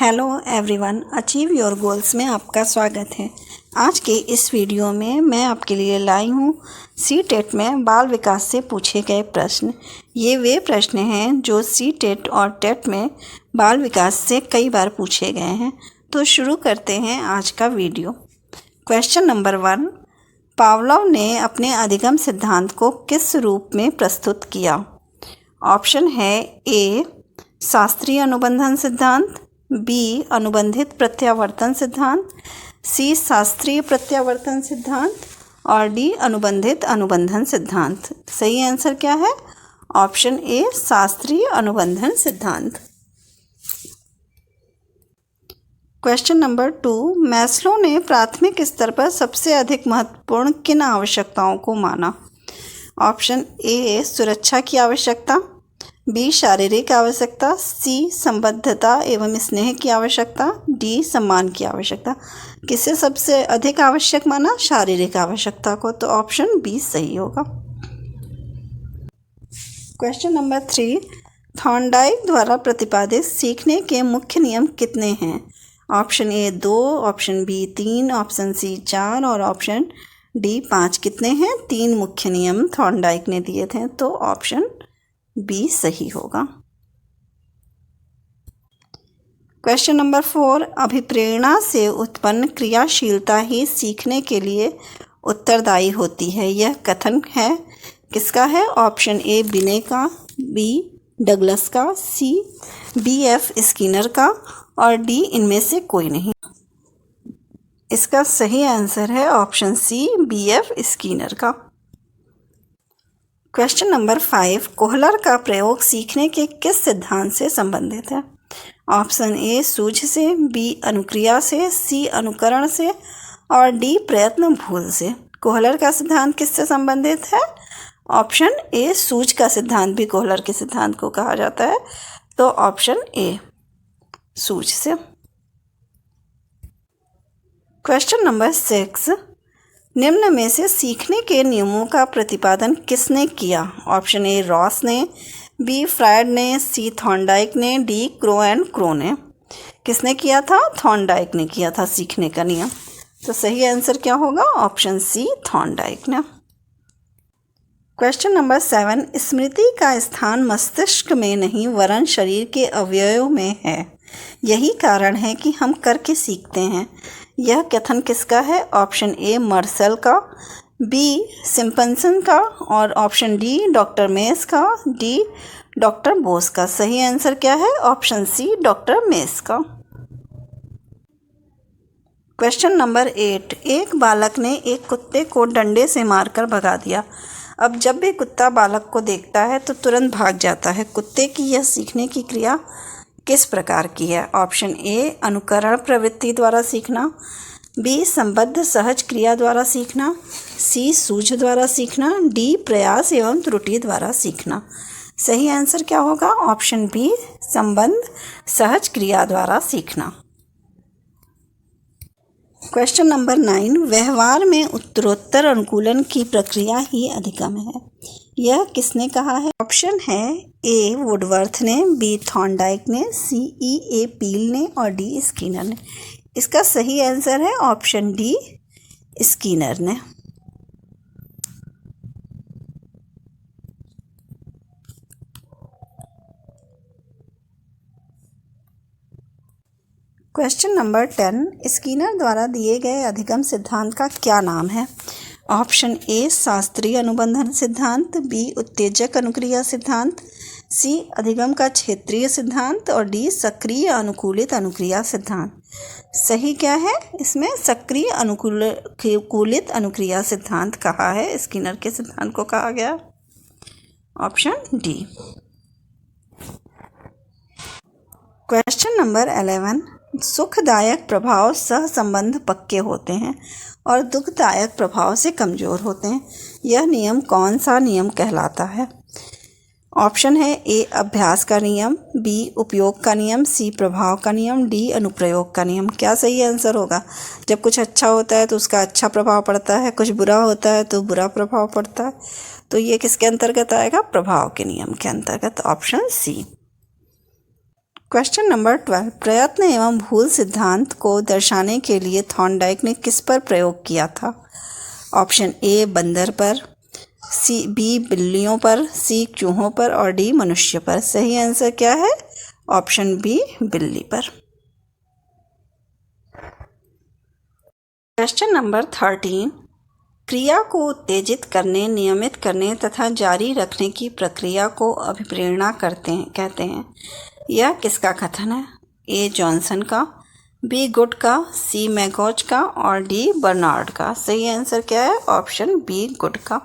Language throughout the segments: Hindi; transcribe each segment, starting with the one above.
Hello everyone, achieve your goals में आपका स्वागत है। आज के इस वीडियो में मैं आपके लिए लाई हूँ सी-टेट में बाल विकास से पूछे गए प्रश्न। ये वे प्रश्न हैं जो सी-टेट और टेट में बाल विकास से कई बार पूछे गए हैं। तो शुरू करते हैं आज का वीडियो। क्वेश्चन नंबर 1, पावलोव ने अपने अधिगम सिद्धांत को किस रूप में प्रस्तुत किया? ऑप्शन है ए शास्त्रीय अनुबंधन सिद्धांत, बी अनुबंधित प्रत्यावर्तन सिद्धांत, सी शास्त्रीय प्रत्यावर्तन सिद्धांत और डी अनुबंधित अनुबंधन सिद्धांत। सही आंसर क्या है? ऑप्शन ए शास्त्रीय अनुबंधन सिद्धांत। क्वेश्चन नंबर 2, मैस्लो ने प्राथमिक स्तर पर सबसे अधिक महत्वपूर्ण किन आवश्यकताओं को माना? ऑप्शन ए सुरक्षा की आवश्यकता, बी शारीरिक आवश्यकता, सी संबद्धता एवं स्नेह की आवश्यकता, डी सम्मान की आवश्यकता। किसे सबसे अधिक आवश्यक माना? शारीरिक आवश्यकता को। तो ऑप्शन बी सही होगा। क्वेश्चन नंबर 3, थॉर्नडाइक द्वारा प्रतिपादित सीखने के मुख्य नियम कितने हैं? Option A 2, option B 3, option C 4 और ऑप्शन डी 5। कितने हैं? 3 मुख्य नियम थॉर्नडाइक ने दिए थे, तो ऑप्शन बी सही होगा। क्वेश्चन नंबर 4, अभिप्रेरणा से उत्पन्न क्रियाशीलता ही सीखने के लिए उत्तरदायी होती है। यह कथन है किसका है? ऑप्शन ए बिने का, बी डगलस का, सी बी.एफ. स्किनर का और डी इनमें से कोई नहीं। इसका सही आंसर है ऑप्शन सी बी.एफ. स्किनर का। क्वेश्चन नंबर 5, कोहलर का प्रयोग सीखने के किस सिद्धांत से संबंधित है? ऑप्शन ए सूझ से, बी अनुक्रिया से, सी अनुकरण से और डी प्रयत्न भूल से। कोहलर का सिद्धांत किससे संबंधित है? ऑप्शन ए सूझ का सिद्धांत भी कोहलर के सिद्धांत को कहा जाता है, तो ऑप्शन ए सूझ से। क्वेश्चन नंबर 6, निम्न में से सीखने के नियमों का प्रतिपादन किसने किया? ऑप्शन ए रॉस ने, बी फ्रायड ने, सी थॉर्नडाइक ने, डी क्रो एंड क्रो ने। किसने किया था? थॉर्नडाइक ने किया था सीखने का नियम। तो सही आंसर क्या होगा? ऑप्शन सी थॉर्नडाइक ने। क्वेश्चन नंबर 7, स्मृति का स्थान मस्तिष्क में नहीं वरन शरीर के अवयवों में है। यही कारण है कि हम करके सीखते हैं। यह कथन किसका है? ऑप्शन ए मर्सेल का, बी सिम्पसन का और ऑप्शन डी डॉक्टर मेस का, डी डॉक्टर बोस का। सही आंसर क्या है? ऑप्शन सी डॉक्टर मेस का। क्वेश्चन नंबर 8, एक बालक ने एक कुत्ते को डंडे से मारकर भगा दिया। अब जब भी कुत्ता बालक को देखता है तो तुरंत भाग जाता है। कुत्ते की यह सीखने की क्रिया किस प्रकार की है? ऑप्शन ए अनुकरण प्रवृत्ति द्वारा सीखना, बी संबद्ध सहज क्रिया द्वारा सीखना, सी सूझ द्वारा सीखना, डी प्रयास एवं त्रुटि द्वारा सीखना। सही आंसर क्या होगा? ऑप्शन बी संबद्ध सहज क्रिया द्वारा सीखना। क्वेश्चन नंबर 9, व्यवहार में उत्तरोत्तर अनुकूलन की प्रक्रिया ही अधिगम है। यह किसने कहा है? ऑप्शन है ए वुडवर्थ ने, बी थॉर्नडाइक ने, सी ई. ए. पील ने और डी स्किनर ने। इसका सही आंसर है ऑप्शन डी स्किनर ने। क्वेश्चन नंबर 10, स्किनर द्वारा दिए गए अधिगम सिद्धांत का क्या नाम है? ऑप्शन ए शास्त्रीय अनुबंधन सिद्धांत, बी उत्तेजक अनुक्रिया सिद्धांत, सी अधिगम का क्षेत्रीय सिद्धांत और डी सक्रिय अनुकूलित अनुक्रिया सिद्धांत। सही क्या है? इसमें सक्रिय अनुकूलित अनुक्रिया सिद्धांत कहा है, स्किनर के सिद्धांत को कहा गया। Option D. क्वेश्चन नंबर 11, सुखदायक प्रभाव सह संबंध पक्के होते हैं और दुखदायक प्रभाव से कमज़ोर होते हैं। यह नियम कौन सा नियम कहलाता है? ऑप्शन है ए अभ्यास का नियम, बी उपयोग का नियम, सी प्रभाव का नियम, डी अनुप्रयोग का नियम। क्या सही आंसर होगा? जब कुछ अच्छा होता है तो उसका अच्छा प्रभाव पड़ता है, कुछ बुरा होता है तो बुरा प्रभाव पड़ता है। तो ये किसके अंतर्गत आएगा? प्रभाव के नियम के अंतर्गत। Option C. क्वेश्चन नंबर 12, प्रयत्न एवं भूल सिद्धांत को दर्शाने के लिए थॉर्नडाइक ने किस पर प्रयोग किया था? ऑप्शन ए बंदर पर, सी बी बिल्लियों पर, सी चूहों पर और डी मनुष्य पर। सही आंसर क्या है? ऑप्शन बी बिल्ली पर। क्वेश्चन नंबर 13, क्रिया को उत्तेजित करने, नियमित करने तथा जारी रखने की प्रक्रिया को अभिप्रेरणा कहते हैं। यह किसका कथन है? ए जॉनसन का, बी गुड का, सी मैगॉज का और डी बर्नार्ड का। सही आंसर क्या है? ऑप्शन बी गुड का।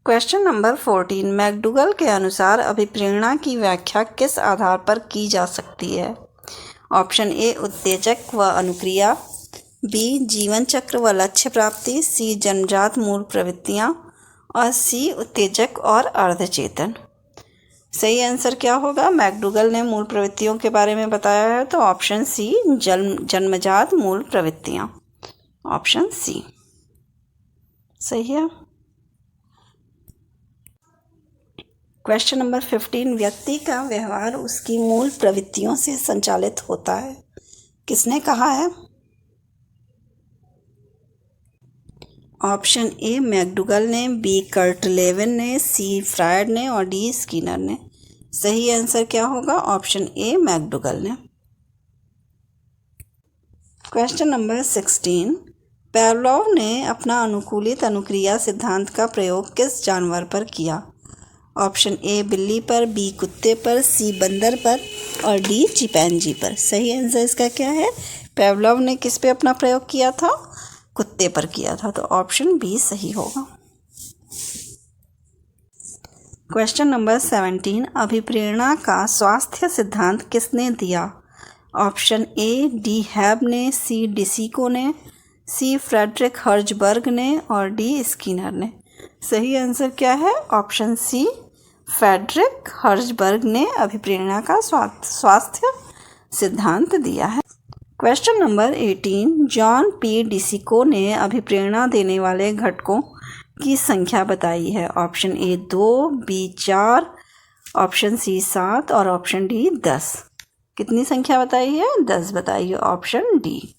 क्वेश्चन नंबर 14, मैकडूगल के अनुसार अभिप्रेरणा की व्याख्या किस आधार पर की जा सकती है? ऑप्शन ए उत्तेजक व अनुक्रिया, बी जीवन चक्र व लक्ष्य प्राप्ति, सी जन्मजात मूल प्रवृत्तियाँ और सी उत्तेजक और अर्धचेतन। सही आंसर क्या होगा? मैकडूगल ने मूल प्रवृत्तियों के बारे में बताया है तो ऑप्शन सी जन्मजात मूल प्रवृत्तियाँ, ऑप्शन सी सही है। क्वेश्चन नंबर 15, व्यक्ति का व्यवहार उसकी मूल प्रवृत्तियों से संचालित होता है। किसने कहा है? ऑप्शन ए मैकडूगल ने, बी कर्ट लेविन ने, सी फ्रायड ने और डी स्किनर ने। सही आंसर क्या होगा? ऑप्शन ए मैकडूगल ने। क्वेश्चन नंबर 16, पावलोव ने अपना अनुकूलित अनुक्रिया सिद्धांत का प्रयोग किस जानवर पर किया? ऑप्शन ए बिल्ली पर, बी कुत्ते पर, सी बंदर पर और डी चिंपैंजी पर। सही आंसर इसका क्या है? पावलोव ने किस पे अपना प्रयोग किया था? कुत्ते पर किया था तो ऑप्शन बी सही होगा। क्वेश्चन नंबर 17, अभिप्रेरणा का स्वास्थ्य सिद्धांत किसने दिया? ऑप्शन ए डी हैब ने, सी डिसिको ने, सी फ्रेडरिक हर्जबर्ग ने और डी स्किनर ने। सही आंसर क्या है? ऑप्शन सी फ्रेडरिक हर्जबर्ग ने अभिप्रेरणा का स्वास्थ्य सिद्धांत दिया है। Question number 18, John P DeCecco ने अभिप्रेरणा देने वाले घटकों की संख्या बताई है। Option A 2, B 4, option C 7 और ऑप्शन डी 10। कितनी संख्या बताई है? 10 बताई है, ऑप्शन डी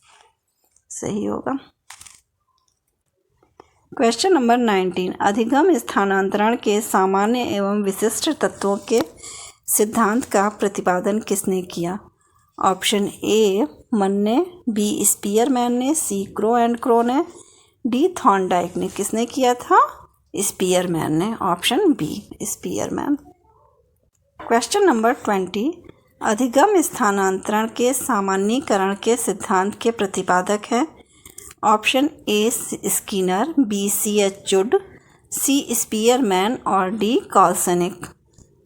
सही होगा। क्वेश्चन नंबर 19, अधिगम स्थानांतरण के सामान्य एवं विशिष्ट तत्वों के सिद्धांत का प्रतिपादन किसने किया? ऑप्शन ए मन ने, बी स्पीयरमैन ने, सी क्रो एंड क्रो ने, डी थॉर्नडाइक ने। किसने किया था? स्पीयरमैन ने, option B Spearman. Question number 20, अधिगम स्थानांतरण के सामान्यीकरण के सिद्धांत के प्रतिपादक हैं। Option A Skinner, B C H Judd, C Spearman और डी कॉल्सनिक।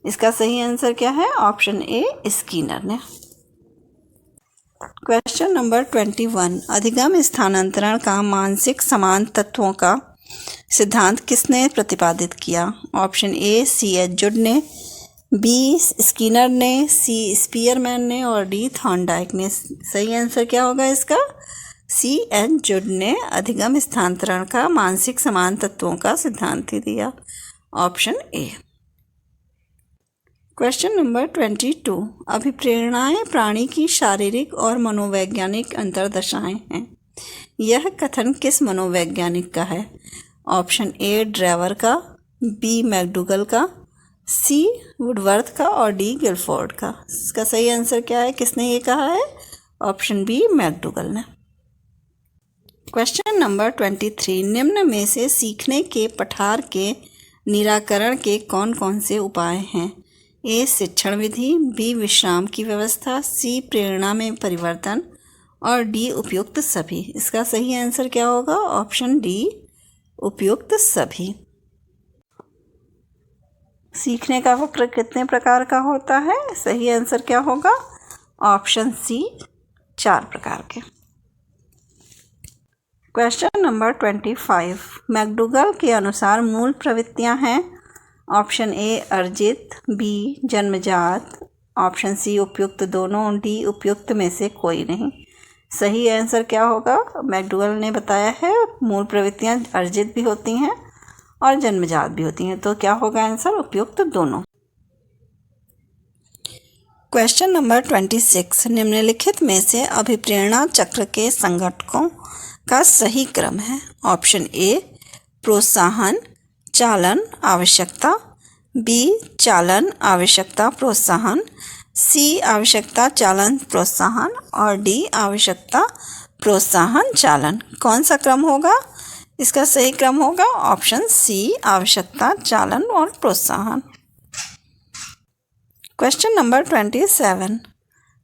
इसका सही आंसर क्या है? ऑप्शन ए स्किनर ने। क्वेश्चन नंबर 21, अधिगम स्थानांतरण का मानसिक समान तत्वों का सिद्धांत किसने प्रतिपादित किया? ऑप्शन ए सी एच जुड ने, बी स्किनर ने, सी स्पीयरमैन ने और डी थॉर्नडाइक ने। सही आंसर क्या होगा इसका? सी एच जुड ने अधिगम स्थानांतरण का मानसिक समान तत्वों का सिद्धांत ही दिया, ऑप्शन ए। क्वेश्चन नंबर 22, अभिप्रेरणाएं प्राणी की शारीरिक और मनोवैज्ञानिक अंतर्दशाएं हैं। यह कथन किस मनोवैज्ञानिक का है? ऑप्शन ए ड्रेवर का, बी मैकडूगल का, सी वुडवर्थ का और डी गिलफोर्ड का। इसका सही आंसर क्या है? किसने ये कहा है? ऑप्शन बी मैकडूगल ने। क्वेश्चन नंबर 23, निम्न में से सीखने के पठार के निराकरण के कौन कौन से उपाय हैं? ए शिक्षण विधि, बी विश्राम की व्यवस्था, सी प्रेरणा में परिवर्तन और डी उपयुक्त सभी। इसका सही आंसर क्या होगा? ऑप्शन डी उपयुक्त सभी। सीखने का वक्र कितने प्रकार का होता है? सही आंसर क्या होगा? ऑप्शन सी 4 प्रकार के। क्वेश्चन नंबर 25, मैकडूगल के अनुसार मूल प्रवृत्तियां हैं। ऑप्शन ए अर्जित, बी जन्मजात, ऑप्शन सी उपयुक्त दोनों, डी उपयुक्त में से कोई नहीं। सही आंसर क्या होगा? मैकडूगल ने बताया है मूल प्रवृत्तियां अर्जित भी होती हैं और जन्मजात भी होती हैं, तो क्या होगा आंसर? उपयुक्त दोनों। क्वेश्चन नंबर 26, निम्नलिखित में से अभिप्रेरणा चक्र के संघटकों का सही क्रम है। ऑप्शन ए प्रोत्साहन, चालन, आवश्यकता, बी चालन, आवश्यकता, प्रोत्साहन, सी आवश्यकता, चालन, प्रोत्साहन और डी आवश्यकता, प्रोत्साहन, चालन। कौन सा क्रम होगा? इसका सही क्रम होगा ऑप्शन सी, आवश्यकता, चालन और प्रोत्साहन। क्वेश्चन नंबर 27,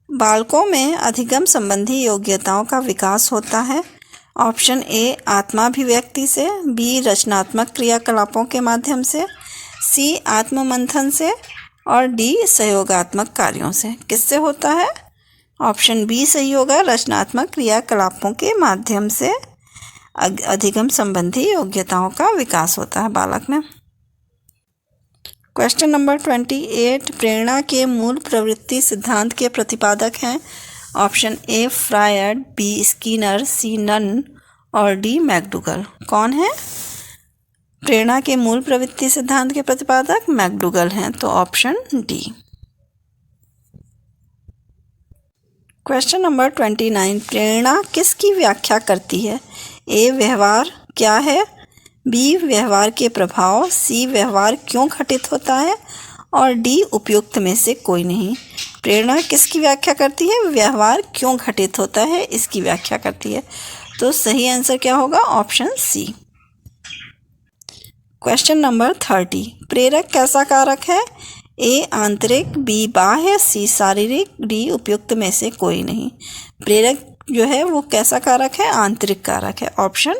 बालकों में अधिगम संबंधी योग्यताओं का विकास होता है। ऑप्शन ए आत्माभिव्यक्ति से, बी रचनात्मक क्रियाकलापों के माध्यम से, सी आत्ममंथन से और डी सहयोगात्मक कार्यों से। किससे होता है? ऑप्शन बी सही होगा, रचनात्मक क्रियाकलापों के माध्यम से अधिगम संबंधी योग्यताओं का विकास होता है बालक में। क्वेश्चन नंबर 28, प्रेरणा के मूल प्रवृत्ति सिद्धांत के प्रतिपादक हैं। Option A Freud, B Skinner, C Nunn और डी मैकडूगल। कौन है प्रेरणा के मूल प्रवृत्ति सिद्धांत के प्रतिपादक? मैकडूगल हैं, तो ऑप्शन डी। क्वेश्चन नंबर 29, प्रेरणा किसकी व्याख्या करती है? ए व्यवहार क्या है, बी व्यवहार के प्रभाव, सी व्यवहार क्यों घटित होता है और डी उपयुक्त में से कोई नहीं। प्रेरणा किसकी व्याख्या करती है? व्यवहार क्यों घटित होता है, इसकी व्याख्या करती है। तो सही आंसर क्या होगा? Option C. क्वेश्चन नंबर 30, प्रेरक कैसा कारक है? ए आंतरिक, बी बाह्य, सी शारीरिक, डी उपयुक्त में से कोई नहीं। प्रेरक जो है वो कैसा कारक है? आंतरिक कारक है। ऑप्शन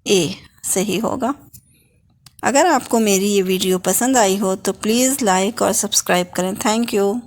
ए सही होगा। अगर आपको मेरी ये वीडियो पसंद आई हो तो प्लीज़ लाइक और सब्सक्राइब करें। Thank you.